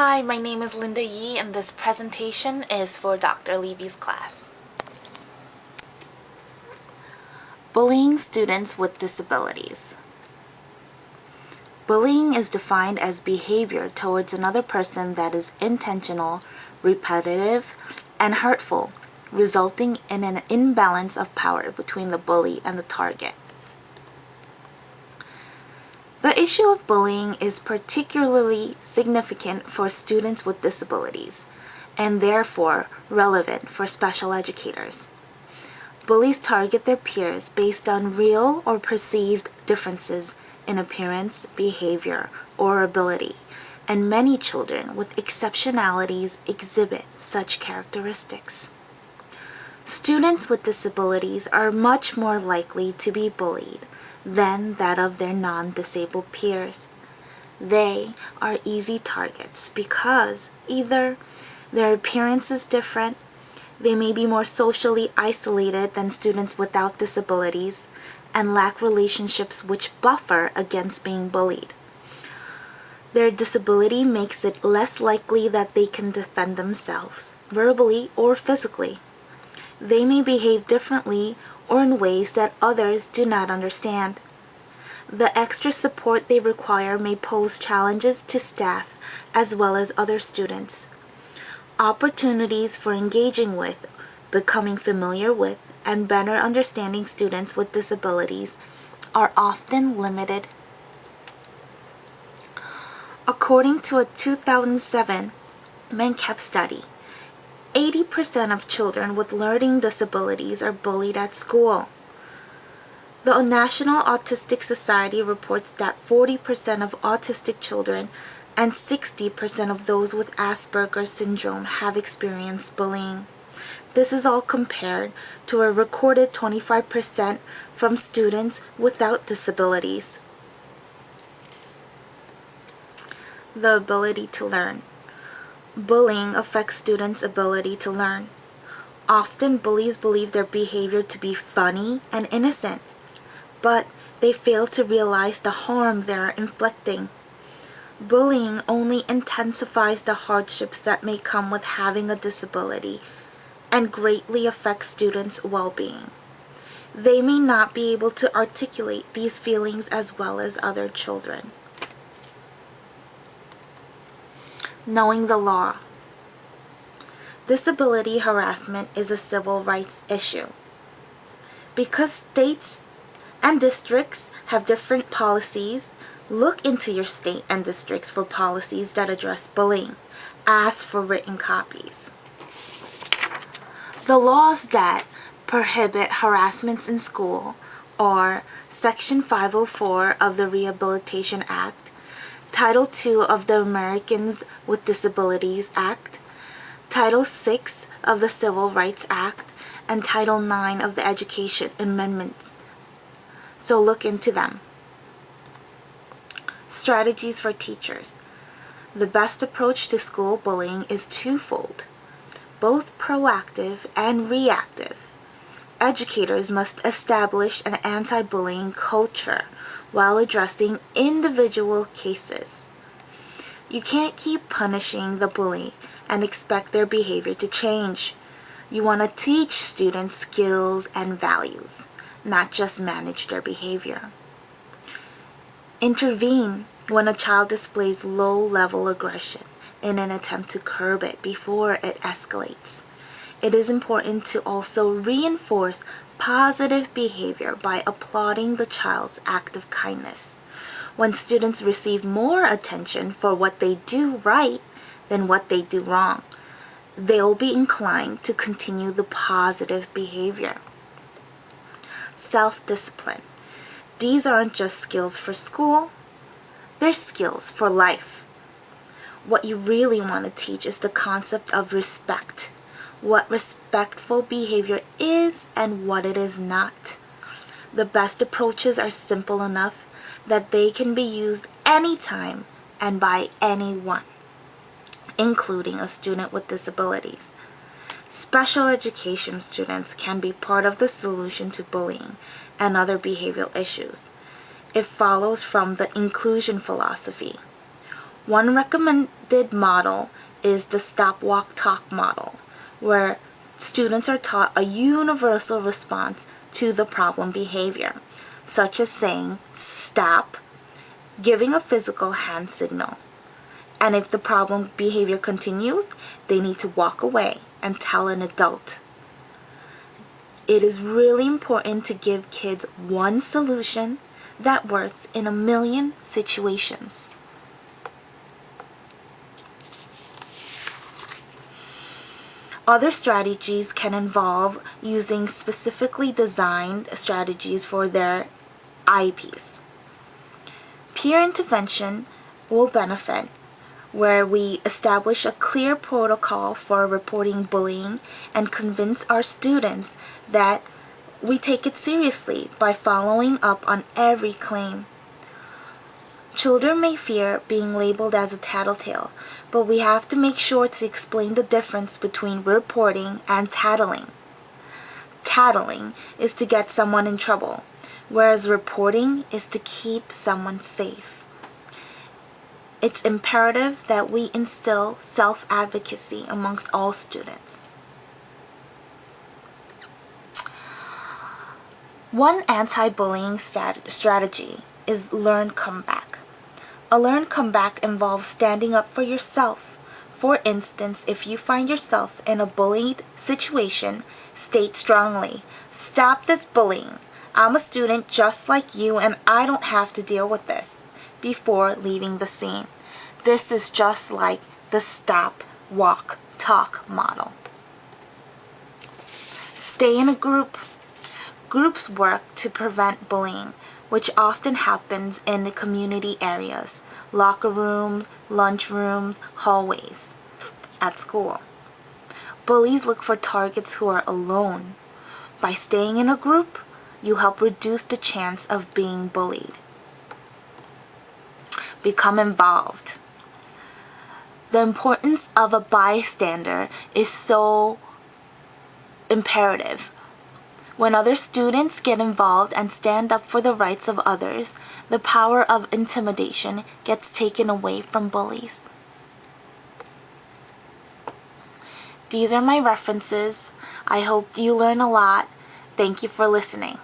Hi, my name is Linda Yee, and this presentation is for Dr. Levy's class. Bullying students with disabilities. Bullying is defined as behavior towards another person that is intentional, repetitive, and hurtful, resulting in an imbalance of power between the bully and the target. The issue of bullying is particularly significant for students with disabilities, and therefore relevant for special educators. Bullies target their peers based on real or perceived differences in appearance, behavior, or ability, and many children with exceptionalities exhibit such characteristics. Students with disabilities are much more likely to be bullied than that of their non-disabled peers. They are easy targets because either their appearance is different, they may be more socially isolated than students without disabilities, and lack relationships which buffer against being bullied. Their disability makes it less likely that they can defend themselves, verbally or physically. They may behave differently or in ways that others do not understand. The extra support they require may pose challenges to staff as well as other students. Opportunities for engaging with, becoming familiar with, and better understanding students with disabilities are often limited. According to a 2007 MenCap study, 80% of children with learning disabilities are bullied at school. The National Autistic Society reports that 40% of autistic children and 60% of those with Asperger's syndrome have experienced bullying. This is all compared to a recorded 25% from students without disabilities. The ability to learn. Bullying affects students' ability to learn. Often bullies believe their behavior to be funny and innocent, but they fail to realize the harm they are inflicting. Bullying only intensifies the hardships that may come with having a disability and greatly affects students' well-being. They may not be able to articulate these feelings as well as other children. Knowing the law. Disability harassment is a civil rights issue. Because states and districts have different policies, look into your state and districts for policies that address bullying. Ask for written copies. The laws that prohibit harassments in school are Section 504 of the Rehabilitation Act, Title II of the Americans with Disabilities Act, Title VI of the Civil Rights Act, and Title IX of the Education Amendment. So look into them. Strategies for teachers. The best approach to school bullying is twofold, both proactive and reactive. Educators must establish an anti-bullying culture while addressing individual cases. You can't keep punishing the bully and expect their behavior to change. You want to teach students skills and values, not just manage their behavior. Intervene when a child displays low-level aggression in an attempt to curb it before it escalates. It is important to also reinforce positive behavior by applauding the child's act of kindness. When students receive more attention for what they do right than what they do wrong, they'll be inclined to continue the positive behavior. Self-discipline. These aren't just skills for school, they're skills for life. What you really want to teach is the concept of respect, what respectful behavior is and what it is not. The best approaches are simple enough that they can be used anytime and by anyone, including a student with disabilities. Special education students can be part of the solution to bullying and other behavioral issues. It follows from the inclusion philosophy. One recommended model is the stop, walk, talk model, where students are taught a universal response to the problem behavior, such as saying stop, giving a physical hand signal. And if the problem behavior continues, they need to walk away and tell an adult. It is really important to give kids one solution that works in a million situations. Other strategies can involve using specifically designed strategies for their IEPs. Peer intervention will benefit where we establish a clear protocol for reporting bullying and convince our students that we take it seriously by following up on every claim. Children may fear being labeled as a tattletale, but we have to make sure to explain the difference between reporting and tattling. Tattling is to get someone in trouble, whereas reporting is to keep someone safe. It's imperative that we instill self-advocacy amongst all students. One anti-bullying strategy is learn comeback. A learn comeback involves standing up for yourself. For instance, if you find yourself in a bullied situation, state strongly, "Stop this bullying. I'm a student just like you and I don't have to deal with this," before leaving the scene. This is just like the stop, walk, talk model. Stay in a group. Groups work to prevent bullying, which often happens in the community areas, locker rooms, lunch rooms, hallways, at school. Bullies look for targets who are alone. By staying in a group, you help reduce the chance of being bullied. Become involved. The importance of a bystander is so imperative. When other students get involved and stand up for the rights of others, the power of intimidation gets taken away from bullies. These are my references. I hope you learn a lot. Thank you for listening.